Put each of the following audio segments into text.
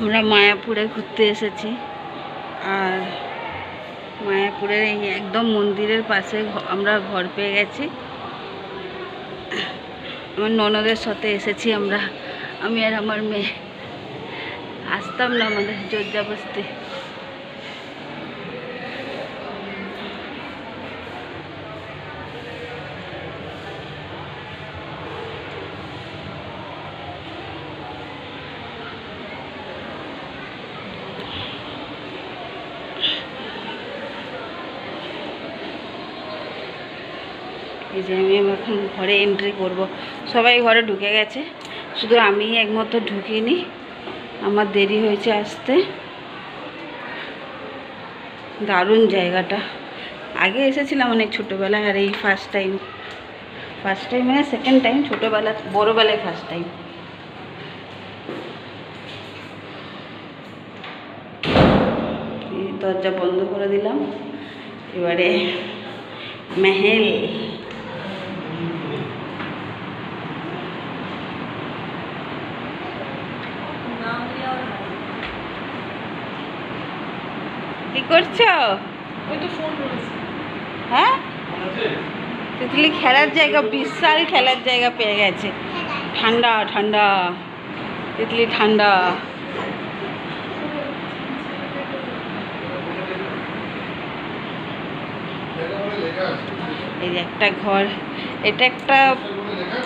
আমরা মায়াপুরে ঘুরতে এসেছি। আর মায়াপুরের এই একদম মন্দিরের পাশে আমরা ঘর পেয়ে গেছি। আমার ননদের সাথে এসেছি আমরা, আমি আর আমার মেয়ে। আসতাম না, আমাদের জোর জবরদস্তি। এই যে আমি এখন ঘরে এন্ট্রি করব। সবাই ঘরে ঢুকে গেছে, শুধু আমি একমাত্র ঢুকিনি, আমার দেরি হয়েছে আসতে। দারুণ জায়গাটা, আগে এসেছিলাম অনেক ছোটোবেলায়, আর এই ফার্স্ট টাইম মানে সেকেন্ড টাইম, ছোটোবেলা বড়োবেলায় ফার্স্ট টাইম। দরজা বন্ধ করে দিলাম। এবারে মেহেল। কি করছো? হ্যাঁ, তিতলি খেলার জায়গা, বিশাল খেলার জায়গা পেয়ে গেছে। ঠান্ডা ঠান্ডা, তিতলি ঠান্ডা। এই যে একটা ঘর, এটা একটা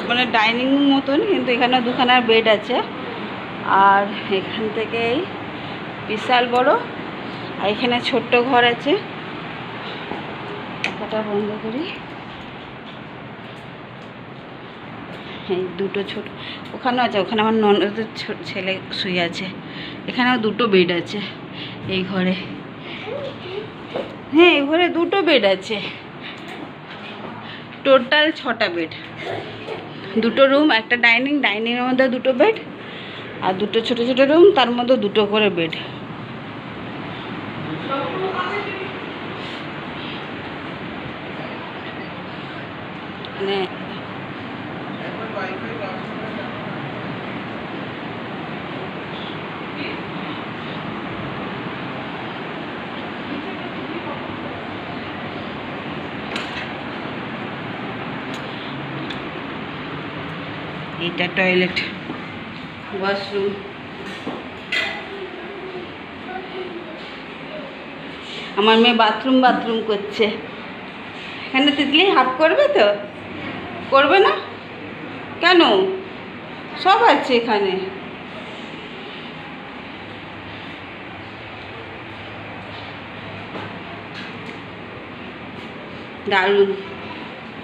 মানে ডাইনিং মতন, কিন্তু এখানে দুখানার বেড আছে। আর এখান থেকেই বিশাল বড়, আর এখানে ছোট্ট ঘর আছে। পাখাটা বন্ধ করি। এই দুটো ছোট, ওখানেও আছে, ওখানে আমার ননদের ছেলে শুয়ে আছে। এখানেও দুটো বেড আছে এই ঘরে। হ্যাঁ, এই ঘরে দুটো বেড আছে, টোটাল 6টা বেড। দুটো রুম, একটা ডাইনিংয়ের মধ্যে দুটো বেড, আর দুটো ছোট ছোট রুম, তার মধ্যে দুটো করে বেড। মানে এটা টয়লেট, ওয়াশরুম। আমার মেয়ে বাথরুম করছে। এখানে তিতলি হাফ করবে তো? করবে না কেন? সব আছে এখানে। দারুণ,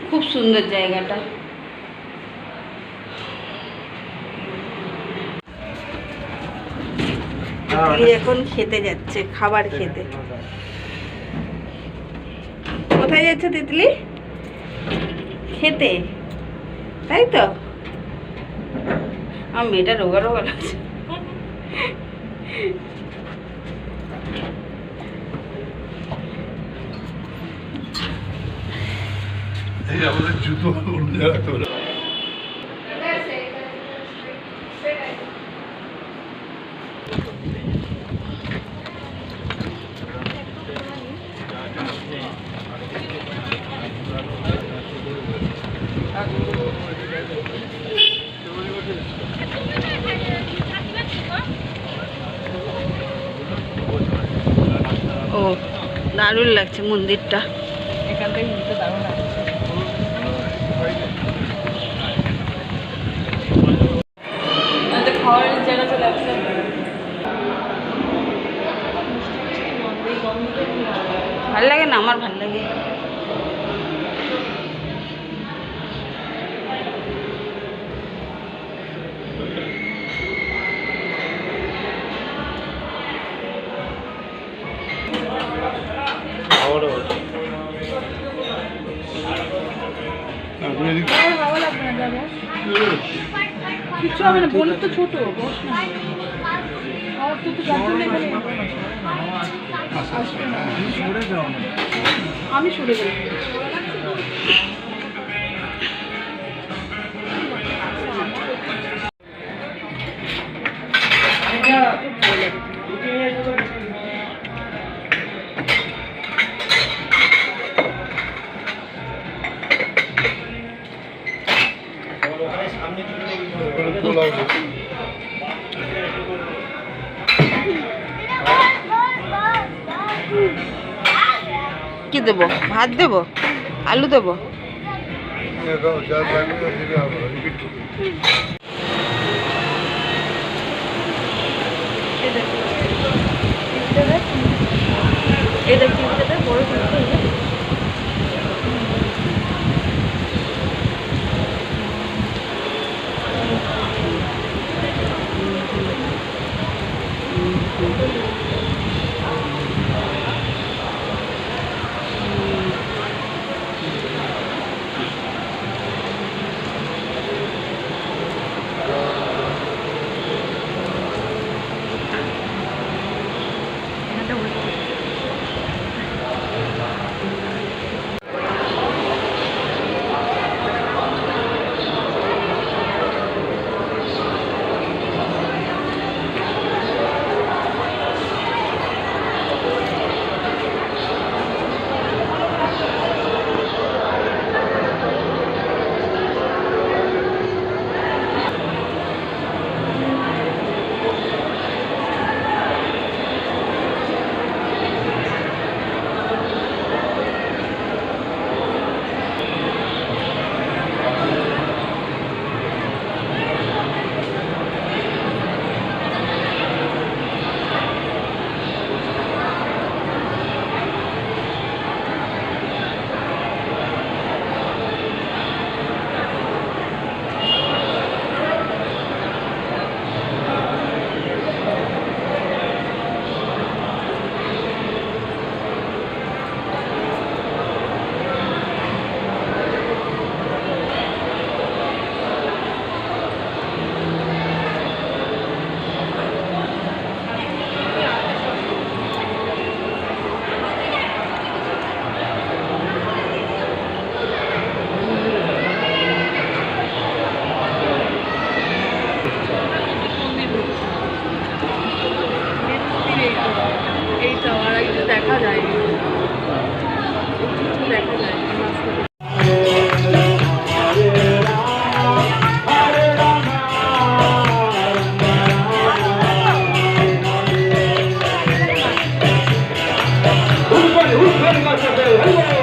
খুব সুন্দর জায়গাটা। এখন খেতে যাচ্ছে, খাবার খেতে। কোথায় যাচ্ছে তিতলি? খেতে, তাই তো? আমার মেয়েটা রোগা রোগা লাগছে। জুতো ও, দারুণ লাগছে মন্দিরটা। এখান থেকে ঘুরতে দারুণ লাগছে। খাওয়ার জায়গা চলে আসছে। ভাল লাগে না? আমার ভাল লাগে। ভালো লাগবে না, যাবো কিছু হবে না, বোন তো ছোট, বস না। আর তো আমি সরে গেলাম। কি দেবো? ভাত দেবো, আলু দেবো? দেখা যায়, দেখা যায়। Hello.